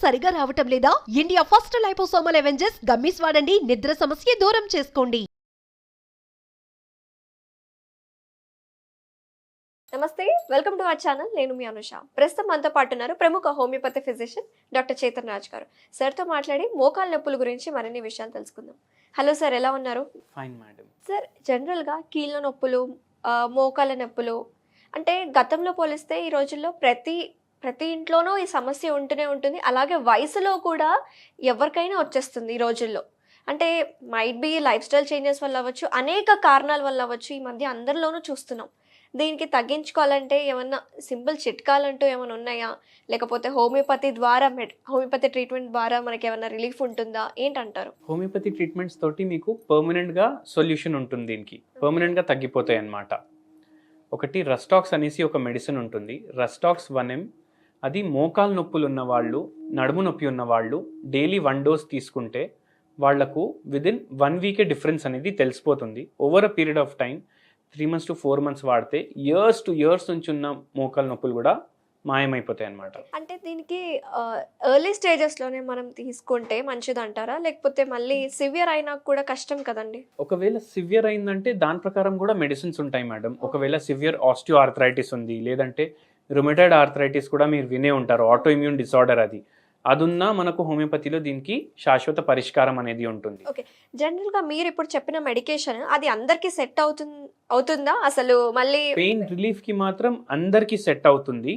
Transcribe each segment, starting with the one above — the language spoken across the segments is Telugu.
సరిగా రావటం లేదా? India first liposomal Avengers gummies వాడండి, నిద్ర సమస్య దూరం చేసుకోండి. నమస్తే, వెల్కమ్ టు అవర్ ఛానల్. నేను మీ అనుష. ప్రస్తుతం మనతో పాటు ఉన్నారు ప్రముఖ homeopathy physician doctor Chetan Raj గారు. సార్తో మాట్లాడి మోకాల నొప్పుల గురించి మరిన్ని విషయాలు తెలుసుకుందాం. హలో సార్, ఎలా ఉన్నారు? Fine madam. సార్, జనరల్గా కీళ్ళ నొప్పులు, మోకాల నొప్పులు అంటే గతంలో పోలిస్తే ఈ రోజుల్లో ప్రతి ఇంట్లోనూ ఈ సమస్య ఉంటూనే ఉంటుంది. అలాగే వయసులో కూడా ఎవరికైనా వచ్చేస్తుంది ఈ రోజుల్లో. అంటే might be life style changes వల్ల అవ్వచ్చు, అనేక కారణాల వల్ల అవ్వచ్చు. ఈ మధ్య అందరిలోనూ చూస్తున్నాం. దీనికి తగ్గించుకోవాలంటే ఏమన్నా సింపుల్ చిట్కాలంటూ ఏమైనా ఉన్నాయా? లేకపోతే హోమియోపతి ట్రీట్మెంట్ ద్వారా మనకి ఏమైనా రిలీఫ్ ఉంటుందా? ఏంటంటారు? హోమియోపతి ట్రీట్మెంట్స్ తోటి మీకు పర్మనెంట్గా సొల్యూషన్ ఉంటుంది. దీనికి పర్మనెంట్గా తగ్గిపోతాయి అన్నమాట. ఒకటి రస్టాక్స్ అనేసి ఒక మెడిసిన్ ఉంటుంది. Rhus tox 1M. అది మోకాలు నొప్పులు ఉన్న వాళ్ళు, నడుము నొప్పి ఉన్న వాళ్ళు డైలీ 1 డోస్ తీసుకుంటే వాళ్లకు విదిన్ 1 వీకే డిఫరెన్స్ అనేది తెలిసిపోతుంది. Over a period of time 3 months to 4 months వాడితే ఇయర్స్ నుంచి ఉన్న మోకాలు నొప్పులు కూడా మాయమైపోతాయి అన్నమాట. అంటే దీనికి ఎర్లీ స్టేజెస్లోనే మనం తీసుకుంటే మంచిది అంటారా? లేకపోతే మళ్ళీ సివియర్ అయినా కూడా కష్టం కదండి? ఒకవేళ సివియర్ అయిందంటే దాని ప్రకారం కూడా మెడిసిన్స్ ఉంటాయి మేడం. ఒకవేళ సివియర్ ఆస్టియో ఆర్థరైటిస్ ఉంది, లేదంటే రుమటైడ్ ఆర్థరైటిస్ కూడా మీరు వినే ఉంటారు, ఆటో ఇమ్యూన్ డిసార్డర్. అదున్నా మనకు హోమియోపతిలో దీనికి శాశ్వత పరిష్కారం అనేది ఉంటుంది. ఓకే, జనరల్గా మీరు ఇప్పుడు చెప్పిన మెడికేషన్ అది అందరికీ సెట్ అవుతుందా? అసలు మళ్ళీ పెయిన్ రిలీఫ్కి మాత్రం అందరికీ సెట్ అవుతుంది.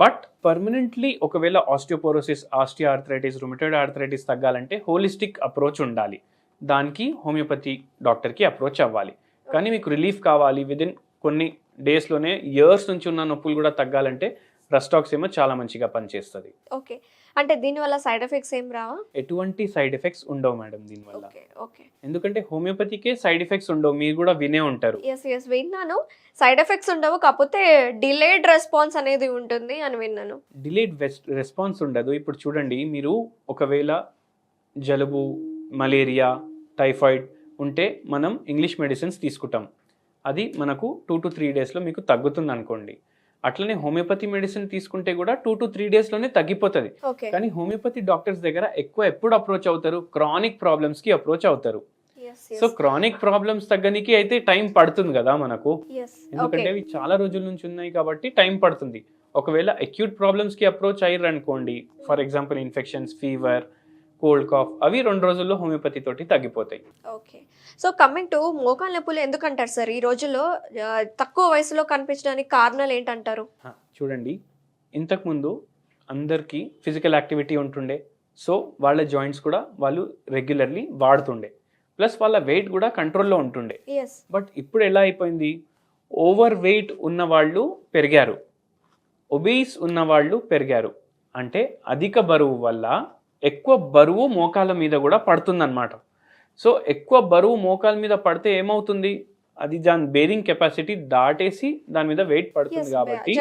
బట్ పర్మనెంట్లీ ఒకవేళ osteoporosis, osteo arthritis, rheumatoid arthritis తగ్గాలంటే హోలిస్టిక్ అప్రోచ్ ఉండాలి. దానికి హోమియోపతి డాక్టర్కి అప్రోచ్ అవ్వాలి. కానీ మీకు రిలీఫ్ కావాలి విదిన్ కొన్ని డేస్లోనే, ఇయర్స్ నుంచి ఉన్న నొప్పులు కూడా తగ్గాలంటే రస్టాక్స్ ఏమో చాలా మంచిగా పనిచేస్తుంది. ఓకే, అంటే దీనివల్ల సైడ్ ఎఫెక్ట్స్ ఏం రావా? ఎటువంటి సైడ్ ఎఫెక్ట్స్ ఉండవు మేడం దీనివల్ల. ఓకే, ఎందుకంటే హోమియోపతికే సైడ్ ఎఫెక్ట్స్ ఉండవు, మీరు కూడా వినే ఉంటారు. ఎస్ విన్నాను. సైడ్ ఎఫెక్ట్స్ ఉండవు, కాకపోతే డిలేడ్ రెస్పాన్స్ అనేది ఉంటుంది అని విన్నాను. డిలేడ్ రెస్పాన్స్ ఉండదు. ఇప్పుడు చూడండి, మీరు ఒకవేళ జలుబు, మలేరియా, టైఫాయిడ్ ఉంటే మనం ఇంగ్లీష్ మెడిసిన్స్ తీసుకుంటాం. అది మనకు 2 to 3 daysలో మీకు తగ్గుతుంది అనుకోండి. అట్లనే హోమియోపతి మెడిసిన్ తీసుకుంటే కూడా 2 to 3 daysలోనే తగ్గిపోతుంది. కానీ హోమియోపతి డాక్టర్స్ దగ్గర ఎప్పుడు అప్రోచ్ అవుతారు? క్రానిక్ ప్రాబ్లమ్స్కి అప్రోచ్ అవుతారు. సో క్రానిక్ ప్రాబ్లమ్స్ తగ్గనికి అయితే టైం పడుతుంది కదా మనకు, ఎందుకంటే అవి చాలా రోజుల నుంచి ఉన్నాయి కాబట్టి టైం పడుతుంది. ఒకవేళ అక్యూట్ ప్రాబ్లమ్స్కి అప్రోచ్ అయ్యారు అనుకోండి, for example infections, fever, cold cough, అవి 2 రోజుల్లో హోమియోపతి తోటి తగ్గిపోతాయి. ఓకే, సో కమింగ్ టు మోకాలు నొప్పులు ఎందుకంటారు సార్ ఈ రోజుల్లో తక్కువ వయసులో కనిపించడానికి కారణాలు ఏంటంటారు? చూడండి, ఇంతకుముందు అందరికీ ఫిజికల్ యాక్టివిటీ ఉంటుండే, సో వాళ్ళ జాయింట్స్ కూడా వాళ్ళు రెగ్యులర్లీ వాడుతుండే, ప్లస్ వాళ్ళ వెయిట్ కూడా కంట్రోల్లో ఉంటుండే. బట్ ఇప్పుడు ఎలా అయిపోయింది? ఓవర్ వెయిట్ ఉన్న వాళ్ళు పెరిగారు, ఒబీస్ ఉన్న వాళ్ళు పెరిగారు. అంటే అధిక బరువు వల్ల ఎక్కువ బరువు మోకాల మీద కూడా పడుతుందన్నమాట. సో ఎక్కువ బరువు మోకాల మీద పడితే ఏమవుతుంది? అది దాని బేరింగ్ కెపాసిటీ దాటేసి దాని మీద వెయిట్ పడుతుంది. కాబట్టి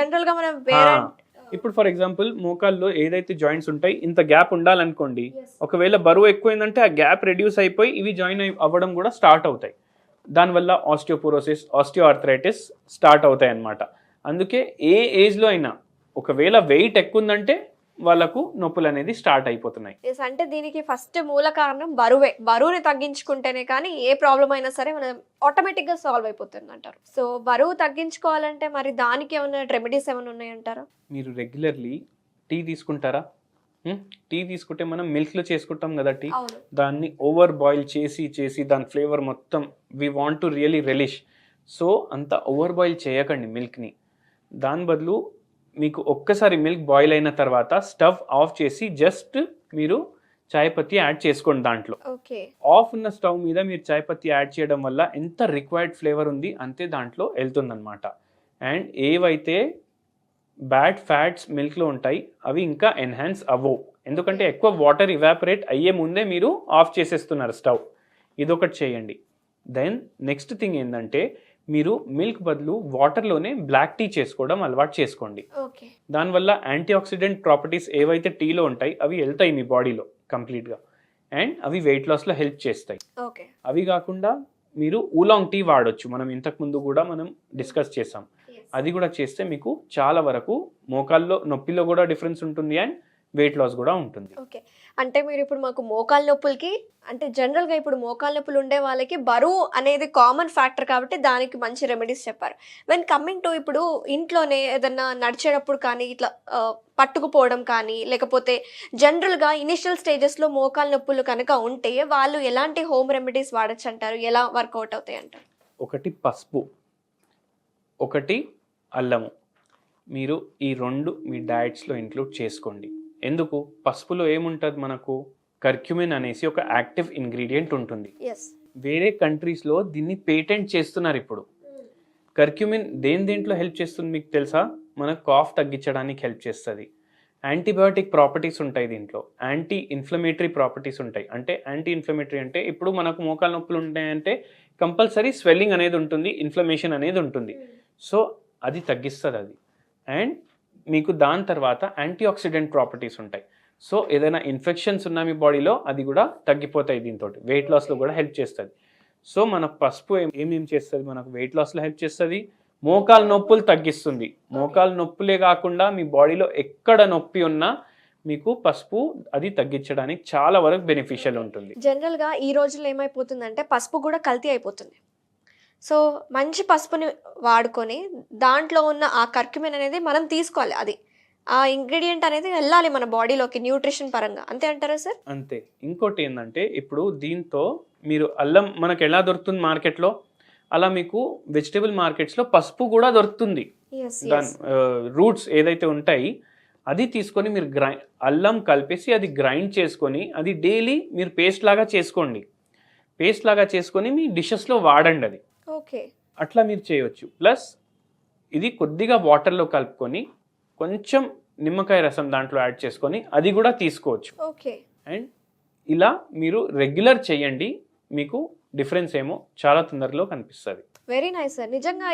ఇప్పుడు ఫర్ ఎగ్జాంపుల్ మోకాల్లో ఏదైతే జాయింట్స్ ఉంటాయి, ఇంత గ్యాప్ ఉండాలనుకోండి. ఒకవేళ బరువు ఎక్కువైందంటే ఆ గ్యాప్ రెడ్యూస్ అయిపోయి ఇవి జాయిన్ అవ్వడం కూడా స్టార్ట్ అవుతాయి. దానివల్ల ఆస్టియోపోరోసిస్, ఆస్టియో ఆర్థరైటిస్ స్టార్ట్ అవుతాయి అన్నమాట. అందుకే ఏ ఏజ్లో అయినా ఒకవేళ వెయిట్ ఎక్కువ ఉందంటే వాళ్ళకు నొప్పులు అనేది స్టార్ట్ అయిపోతున్నాయి. అంటే దీనికి ఫస్ట్ మూల కారణం బరువుని తగ్గించుకుంటేనే కానీ ఏ ప్రాబ్లం అయినా సరే మనం ఆటోమేటిక్ గా సాల్వ్ అయిపోతుంది అంటారు. సో బరువు తగ్గించుకోవాలంటే మరి దానికి ఏమైనా రెమెడీస్ ఏమైనా ఉన్నాయంటారా? మీరు రెగ్యులర్లీ టీ తీసుకుంటారా? టీ తీసుకుంటే మనం మిల్క్ లో చేసుకుంటాం కదా టీ, దాన్ని ఓవర్ బాయిల్ చేసి దాని ఫ్లేవర్ మొత్తం we want to really relish. So అంత ఓవర్ బాయిల్ చేయకండి మిల్క్ని. దాని బదులు మీకు ఒక్కసారి మిల్క్ బాయిల్ అయిన తర్వాత స్టవ్ ఆఫ్ చేసి జస్ట్ మీరు చాయ్ పత్తి యాడ్ చేసుకోండి దాంట్లో. ఆఫ్ ఉన్న స్టవ్ మీద మీరు చాయ్ పత్తి యాడ్ చేయడం వల్ల ఎంత రిక్వైర్డ్ ఫ్లేవర్ ఉంది అంతే దాంట్లో వెళ్తుందన్నమాట. అండ్ ఏవైతే బ్యాడ్ ఫ్యాట్స్ మిల్క్లో ఉంటాయి అవి ఇంకా ఎన్హాన్స్ అవ్వవు, ఎందుకంటే ఎక్కువ వాటర్ ఇవాపరేట్ అయ్యే ముందే మీరు ఆఫ్ చేసేస్తున్నారు స్టవ్. ఇదొకటి చేయండి. దెన్ నెక్స్ట్ థింగ్ ఏంటంటే, మీరు మిల్క్ బదులు వాటర్లోనే బ్లాక్ టీ చేసుకోవడం అలవాటు చేసుకోండి. దానివల్ల యాంటీ ఆక్సిడెంట్ ప్రాపర్టీస్ ఏవైతే టీలో ఉంటాయి అవి వెళ్తాయి మీ బాడీలో కంప్లీట్గా, అండ్ అవి వెయిట్ లాస్లో హెల్ప్ చేస్తాయి. అవి కాకుండా మీరు ఊలాంగ్ టీ వాడొచ్చు, మనం ఇంతకుముందు కూడా మనం డిస్కస్ చేసాం. అది కూడా చేస్తే మీకు చాలా వరకు మోకాల్లో నొప్పిలో కూడా డిఫరెన్స్ ఉంటుంది, అండ్ వెయిట్ లాస్ కూడా ఉంటుంది. ఓకే. అంటే మీరు ఇప్పుడు మాకు మోకాళ్ళ నొప్పులకి అంటే జనరల్‌గా ఇప్పుడు మోకాళ్ళ నొప్పులు ఉండే వాళ్ళకి బరువు అనేది కామన్ ఫ్యాక్టర్ కాబట్టి దానికి మంచి రెమెడీస్ చెప్పారు. వెన్ కమింగ్ టు ఇప్పుడు ఇంట్లోనే ఏదన్నా నడిచేటప్పుడు కానీ ఇట్లా పట్టుకుపోవడం కానీ లేకపోతే జనరల్‌గా ఇనిషియల్ స్టేజెస్‌లో మోకాళ్ళ నొప్పులు కనుక ఉంటే వాళ్ళు ఎలాంటి హోమ్ రెమెడీస్ వాడొచ్చంటారు? ఎలా వర్కౌట్ అవుతాయంటారు? ఒకటి పసుపు, ఒకటి అల్లము. మీరు ఈ 2 మీ డయట్స్‌లో ఇంక్లూడ్ చేసుకోండి. ఎందుకు? పసుపులో ఏముంటది మనకు? కర్క్యూమిన్ అనేసి ఒక యాక్టివ్ ఇంగ్రీడియంట్ ఉంటుంది. యెస్. వేరే కంట్రీస్‌లో దీన్ని పేటెంట్ చేస్తున్నారు ఇప్పుడు. కర్క్యూమిన్ దేంట్లో హెల్ప్ చేస్తుంది మీకు తెలుసా? మన కాఫ్ తగ్గించడానికి హెల్ప్ చేస్తుంది. యాంటీబయాటిక్ ప్రాపర్టీస్ ఉంటాయి దీంట్లో. యాంటీ ఇన్ఫ్లమేటరీ ప్రాపర్టీస్ ఉంటాయి. అంటే యాంటీ ఇన్ఫ్లమేటరీ అంటే ఇప్పుడు మనకు మోకాలు నొప్పులు ఉంటాయంటే కంపల్సరీ స్వెల్లింగ్ అనేది ఉంటుంది, ఇన్ఫ్లమేషన్ అనేది ఉంటుంది. సో అది తగ్గిస్తుంది అది. అండ్ మీకు దాని తర్వాత యాంటీ ఆక్సిడెంట్ ప్రాపర్టీస్ ఉంటాయి. సో ఏదైనా ఇన్ఫెక్షన్స్ ఉన్న మీ బాడీలో అది కూడా తగ్గిపోతాయి దీంతో. వెయిట్ లాస్లో కూడా హెల్ప్ చేస్తుంది. సో మన పసుపు ఏమేం చేస్తుంది? మనకు వెయిట్ లాస్లో హెల్ప్ చేస్తుంది, మోకాలు నొప్పులు తగ్గిస్తుంది. మోకాలు నొప్పులే కాకుండా మీ బాడీలో ఎక్కడ నొప్పి ఉన్నా మీకు పసుపు అది తగ్గించడానికి చాలా వరకు బెనిఫిషియల్ ఉంటుంది. జనరల్‌గా ఈ రోజుల్లో ఏమైపోతుందంటే పసుపు కూడా కల్తీ అయిపోతుంది. సో మంచి పసుపుని వాడుకొని దాంట్లో ఉన్న ఆ కర్క్యూమిన్ అనేది మనం తీసుకోవాలి. అది ఆ ఇంగ్రీడియంట్ అనేది వెళ్ళాలి మన బాడీలోకి న్యూట్రిషన్ పరంగా. అంతే అంటారా సార్? అంతే. ఇంకోటి ఏంటంటే ఇప్పుడు దీంతో మీరు అల్లం మనకు ఎలా దొరుకుతుంది మార్కెట్లో, అలా మీకు వెజిటేబుల్ మార్కెట్స్లో పసుపు కూడా దొరుకుతుంది. దాని రూట్స్ ఏదైతే ఉంటాయి అది తీసుకొని మీరు అల్లం కలిపేసి అది గ్రైండ్ చేసుకొని అది డైలీ మీరు పేస్ట్ లాగా చేసుకోండి. పేస్ట్ లాగా చేసుకొని మీ డిషెస్లో వాడండి. అది ఓకే. అట్లా మీరు చేయొచ్చు. ప్లస్ ఇది కొద్దిగా వాటర్లో కలుపుకొని కొంచెం నిమ్మకాయ రసం దాంట్లో యాడ్ చేసుకొని అది కూడా తీసుకోవచ్చు. ఓకే. అండ్ ఇలా మీరు రెగ్యులర్ చేయండి, మీకు డిఫరెన్స్ ఏమో చాలా తొందరలో కనిపిస్తుంది. Very nice sir. నిజంగా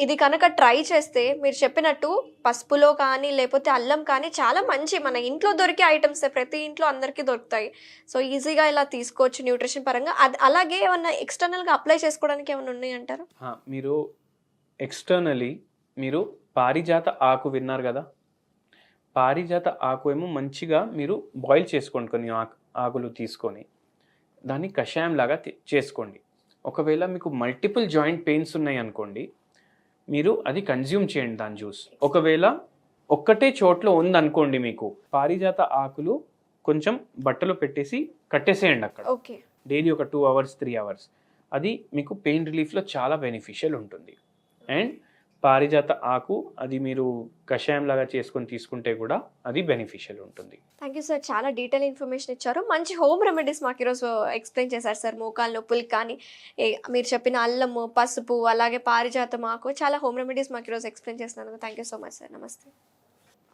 ఇది కనుక ట్రై చేస్తే మీరు చెప్పినట్టు పసుపులో కానీ లేకపోతే అల్లం కానీ చాలా మంచి మన ఇంట్లో దొరికే ఐటమ్స్, ప్రతి ఇంట్లో అందరికీ దొరుకుతాయి. సో ఈజీగా ఇలా తీసుకోవచ్చు న్యూట్రిషన్ పరంగా. అది అలాగే ఏమన్నా ఎక్స్టర్నల్గా అప్లై చేసుకోవడానికి ఏమైనా ఉన్నాయంటారు? మీరు ఎక్స్టర్నలీ మీరు పారిజాత ఆకు విన్నారు కదా? పారిజాత ఆకు ఏమో మంచిగా మీరు బాయిల్ చేసుకోండి, కొన్ని ఆకులు తీసుకొని దాన్ని కషాయం లాగా చేసుకోండి. ఒకవేళ మీకు మల్టిపుల్ జాయింట్ పెయిన్స్ ఉన్నాయి అనుకోండి, మీరు అది కన్జ్యూమ్ చేయండి దాని జ్యూస్. ఒకవేళ ఒక్కటే చోట్లో ఉందనుకోండి, మీకు పారిజాత ఆకులు కొంచెం బట్టలో పెట్టేసి కట్టేసేయండి అక్కడ. ఓకే. డైలీ ఒక 2 hours 3 hours. అది మీకు పెయిన్ రిలీఫ్లో చాలా బెనిఫిషియల్ ఉంటుంది. అండ్ పారిజాత ఆకు అది మీరు కషాయం లాగా చేసుకొని తీసుకుంటే కూడా అది బెనిఫిషియల్ ఉంటుంది. Thank you sir. చాలా డీటెయిల్ ఇన్ఫర్మేషన్ ఇచ్చారు. మంచి హోమ్ రెమెడీస్ మాకు ఈరోజు ఎక్స్ప్లెయిన్ చేశారు సార్. మోకాళ్ళ నొప్పులకి కానీ మీరు చెప్పిన అల్లము, పసుపు, అలాగే పారిజాతం ఆకు చాలా హోమ్ రెమెడీస్ మాకు ఈరోజు ఎక్స్ప్లెయిన్ చేసినందుకు thank you so much sir. నమస్తే.